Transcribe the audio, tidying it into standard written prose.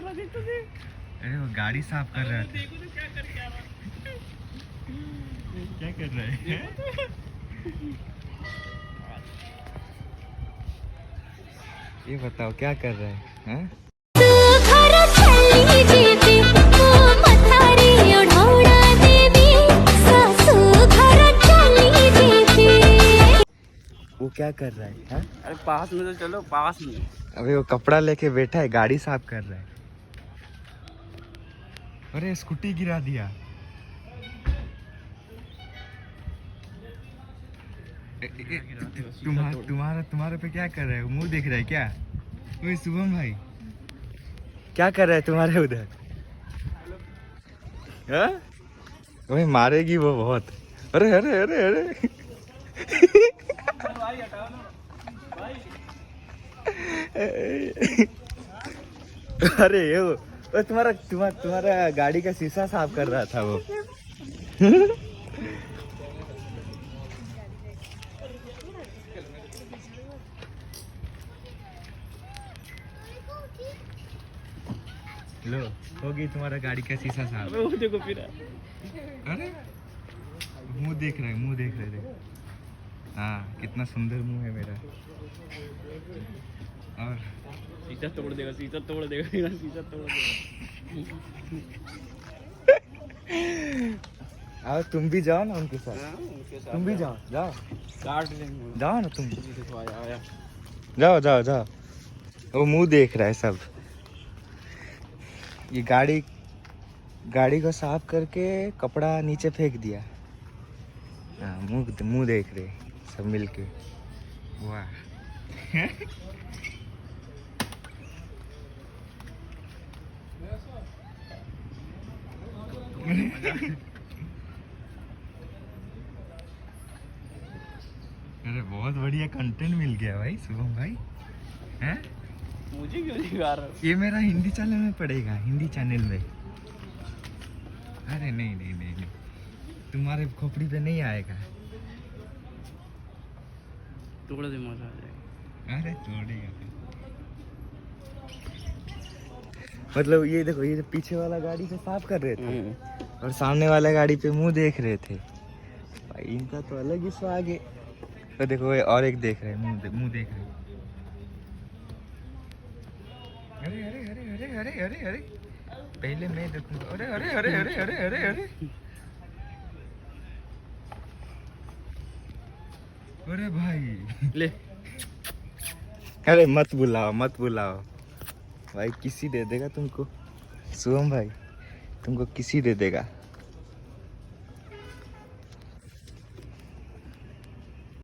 अरे वो गाड़ी साफ कर रहा था। क्या कर रहा है? ये बताओ क्या कर रहा है? हाँ? वो क्या कर रहा है? हाँ? अरे पास में तो चलो, पास में। अबे वो कपड़ा लेके बैठा है, गाड़ी साफ कर रहा है। अरे स्कूटी गिरा दिया। तुम्हारे पे क्या कर रहा है? मुंह देख रहा है क्या? ओए शुभम भाई, क्या कर रहा है तुम्हारे उधर? हाँ? वही मारेगी वो बहुत। अरे अरे अरे अरे अरे वो तुम्हारा गाड़ी का शीशा साफ कर रहा था वो। लो, होगी तुम्हारा गाड़ी का शीशा साफ। वो देखो फिर। अरे मुंह देख रहे, मुंह देख रहे थे। हाँ, कितना सुंदर मुंह है मेरा। और शीशा तोड़ देगा, शीशा तोड़ देगा, शीशा तोड़ देगा। आओ तुम भी जाओ ना उनके साथ। उनके साथ तुम भी जाओ, जाओ काट लेंगे। जाओ ना तुम। देखो आया। जाओ जाओ जाओ। वो मुंह देख रहा है सब। ये गाड़ी को साफ करके कपड़ा नीचे फेंक दिया। हाँ, मुंह देख रहे सब मिलके। वाह। अरे बहुत बढ़िया कंटेंट मिल गया भाई शुभम भाई। हैं? मुझे क्यों दिखा रहा हो? ये मेरा हिंदी चैनल में पड़ेगा, हिंदी चैनल में। अरे नहीं नहीं नहीं नहीं, तुम्हारे खोपड़ी पे नहीं आएगा। थोड़ा सा मजा आ जाएगा। अरे छोड़ेगा। मतलब ये देखो, ये पीछे वाला गाड़ी को साफ कर रहे थे और सामने वाला गाड़ी पे मुंह देख रहे थे भाई। इनका तो अलग ही स्वाग है। तो देखो ये और एक देख रहे हैं, मुंह देख रहे हैं। अरे अरे अरे अरे अरे अरे अरे, पहले मैं देखूंगा। अरे अरे अरे अरे अरे अरे अरे अरे भाई ले। अरे मत बुलाओ, मत बुलाओ भाई, किसी दे देगा तुमको। शुभम भाई तुमको किसी दे देगा।